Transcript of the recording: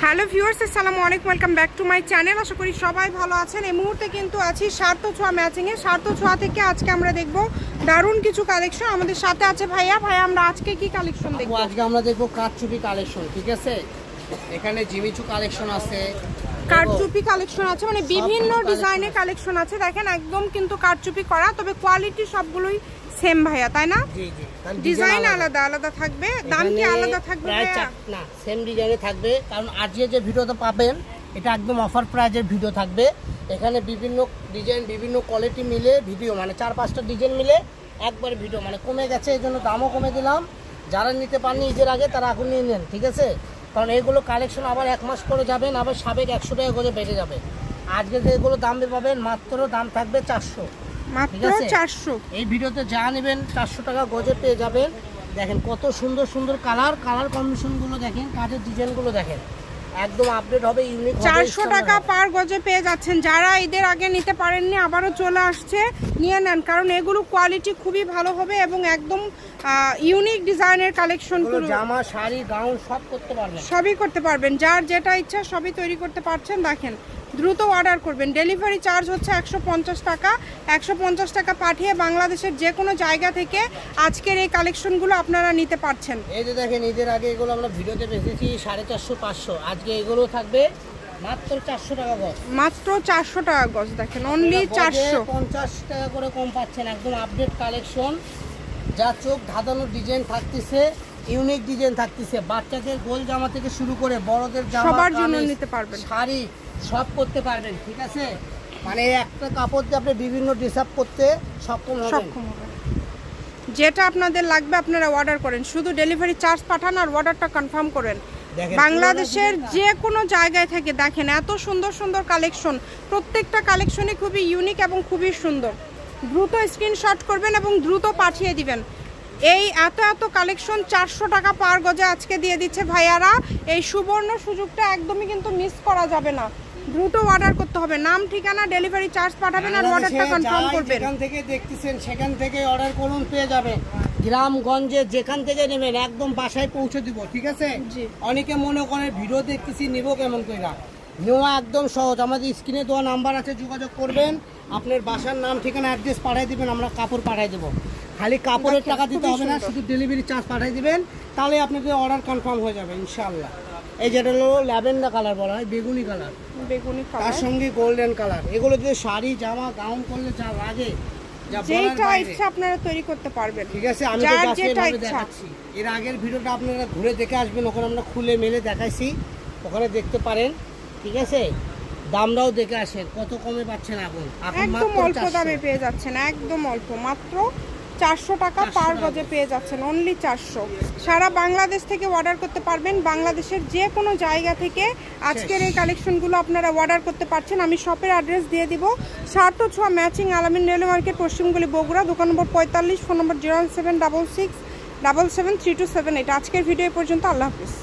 Hello viewers, আসসালামু আলাইকুম, welcome back to my channel. আশা করি সবাই ভালো আছেন। এই মুহূর্তে কিন্তু আছি সার্থ ছোঁয়া ম্যাচিংয়ে। সার্থ ছোঁয়া থেকে আজকে আমরা দেখব দারুণ কিছু কালেকশন। আমাদের সাথে আছে ভাইয়া। আমরা আজকে কি কালেকশন দেখব? আজকে আমরা দেখব কারচুপি কালেকশন। ঠিক আছে, এখানে জিমিচু কালেকশন আছে, কারচুপি কালেকশন আছে, মানে বিভিন্ন ডিজাইনের কালেকশন আছে। দেখেন একদম কিন্তু কারচুপি করা, তবে কোয়ালিটি সবগুলোই সেম ভাইয়া, তাই না? জি জি, ডিজাইন আলাদা আলাদা থাকবে, দাম কি আলাদা থাকবে? না, সেম ডিজাইনে থাকবে, কারণ আজকে যে ভিডিওটা পাবেন এটা একদম অফার প্রাইজের ভিডিও থাকবে। এখানে বিভিন্ন ডিজাইন, বিভিন্ন কোয়ালিটি মিলে ভিডিও, মানে 4-5টা ডিজাইন মিলে একবার ভিডিও, মানে কমে গেছে, এই জন্য দামও কমে দিলাম। যারা নিতে পারেনি ঈদের আগে তারা এখন নিয়ে নেন, ঠিক আছে? কারণ এইগুলো কালেকশন আবার 1 মাস পরে যাবেন, আবার সাবেক 100 টাকা করে বেড়ে যাবে। আজকে যেগুলো দাম পাবেন মাত্র দাম থাকবে 400, মাত্র 400। এই ভিডিওতে যা নেবেন 400 টাকা গজে পেয়ে যাবেন। দেখেন কত সুন্দর সুন্দর কালার কম্বিনেশনগুলো দেখেন, কাজের ডিজাইনগুলো দেখেন, একদম আপডেট হবে, ইউনিক। 400 টাকা পার গজে পেয়ে যাচ্ছেন। যারা ঈদের আগে নিতে পারেননি আবারও চলে আসছে, নিয়ে নেন, কারণ এগুলো কোয়ালিটি খুবই ভালো হবে এবং একদম ইউনিক ডিজাইনের কালেকশনগুলো। জামা, শাড়ি, গাউন সব করতে পারবেন, সবই করতে পারবেন, যার যেটা ইচ্ছা সবই তৈরি করতে পারছেন। দেখেন দ্রুত অর্ডার করবেন। ডেলিভারি চার্জ হচ্ছে 150 টাকা। 150 টাকা পাঠিয়ে বাংলাদেশের যে কোনো জায়গা থেকে আজকের এই কালেকশনগুলো আপনারা নিতে পারছেন। এই যে দেখেন ঈদের আগে এগুলো আমরা ভিডিওতে বেচেছি 450-500, আজকে এগুলো থাকবে মাত্র 400 টাকা গজ। মাত্র 400 টাকা গজ। দেখেন অনলি 450 টাকা করে কম পাচ্ছেন। একদম আপডেট কালেকশন, যা চোখ ধাঁধানো ডিজাইন থাকতেছে, ইউনিক ডিজাইন থাকতেছে। বাচ্চাদের গোল জামা থেকে শুরু করে বড়দের জামা, সবার জন্য নিতে পারবেন, শাড়ি সব করতে পারবেন, ঠিক আছে? মানে একটা কাপড় দিয়ে আপনি বিভিন্ন ড্রেস আপ করতে সক্ষম হবেন। যেটা আপনাদের লাগবে আপনারা অর্ডার করেন, শুধু ডেলিভারি চার্জ পাঠান আর অর্ডারটা কনফার্ম করেন। বাংলাদেশের যে কোনো জায়গায় থেকে দেখেন এত সুন্দর সুন্দর কালেকশন, প্রত্যেকটা কালেকশনই খুবই ইউনিক এবং খুবই সুন্দর। দ্রুত স্ক্রিনশট করবেন এবং দ্রুত পাঠিয়ে দিবেন। এই এত এত কালেকশন 400 টাকা পার গজে আজকে দিয়ে দিচ্ছে ভাইয়ারা। এই সুবর্ণ সুযোগটা একদমই কিন্তু মিস করা যাবে না। দ্রুত অর্ডার করতে হবে, নাম, ঠিকানা, ডেলিভারি চার্জ পাঠাবেন আর অর্ডারটা কনফার্ম করবেন। যেখান থেকে দেখতেছেন সেখান থেকে অর্ডার করুন, পেয়ে যাবেন। গ্রামগঞ্জে যেখান থেকে নেবেন একদম বাসায় পৌঁছে দিব, ঠিক আছে? অনেকে মনে করে ভিডিও দেখতেছি নিব কেমন করে, নেওয়া একদম সহজ। আমাদের স্ক্রিনে দেওয়া নাম্বার আছে, যোগাযোগ করবেন, আপনার বাসার নাম, ঠিকানা, অ্যাড্রেস পাঠিয়ে দিবেন, আমরা কাপড় পাঠিয়ে দেবো। খালি কাপড়ের টাকা দিতে হবে না, শুধু ডেলিভারি চার্জ পাঠিয়ে দিবেন, তাহলে আপনাদের অর্ডার কনফার্ম হয়ে যাবে ইনশাআল্লাহ। এই যেটা হলো ল্যাভেন্ডার কালার বলা হয়, বেগুনি কালার, তার সঙ্গে গোল্ডেন কালার। এগুলো দিয়ে শাড়ি, জামা, গাউন করলে যা লাগে, যেটা ইচ্ছা আপনারা তৈরি করতে পারবেন, ঠিক আছে? আমি তো জাস্ট দেখাচ্ছি। এর আগের ভিডিওটা আপনারা ঘুরে দেখে আসবেন, ওখানে আমরা খুলে মেলে দেখাইছি, ওখানে দেখতে পারেন, ঠিক আছে? দামটাও দেখে আসেন কত কমে পাচ্ছেন। এখন একদম অল্প দামে পেয়ে যাচ্ছেন, একদম অল্প, মাত্র 400 টাকা পার গজে পেয়ে যাচ্ছেন, অনলি 400। সারা বাংলাদেশ থেকে অর্ডার করতে পারবেন, বাংলাদেশের যে কোনো জায়গা থেকে আজকের এই কালেকশনগুলো আপনারা অর্ডার করতে পারছেন। আমি শপের অ্যাড্রেস দিয়ে দিব, সার্থ ছোঁয়া ম্যাচিং, আলামিন রেলওয়ে মার্কেট, পশ্চিমগুলি, বগুড়া, দোকান নম্বর 45, ফোন নম্বর 01766773278। আজকের ভিডিও পর্যন্ত, আল্লাহ হাফিজ।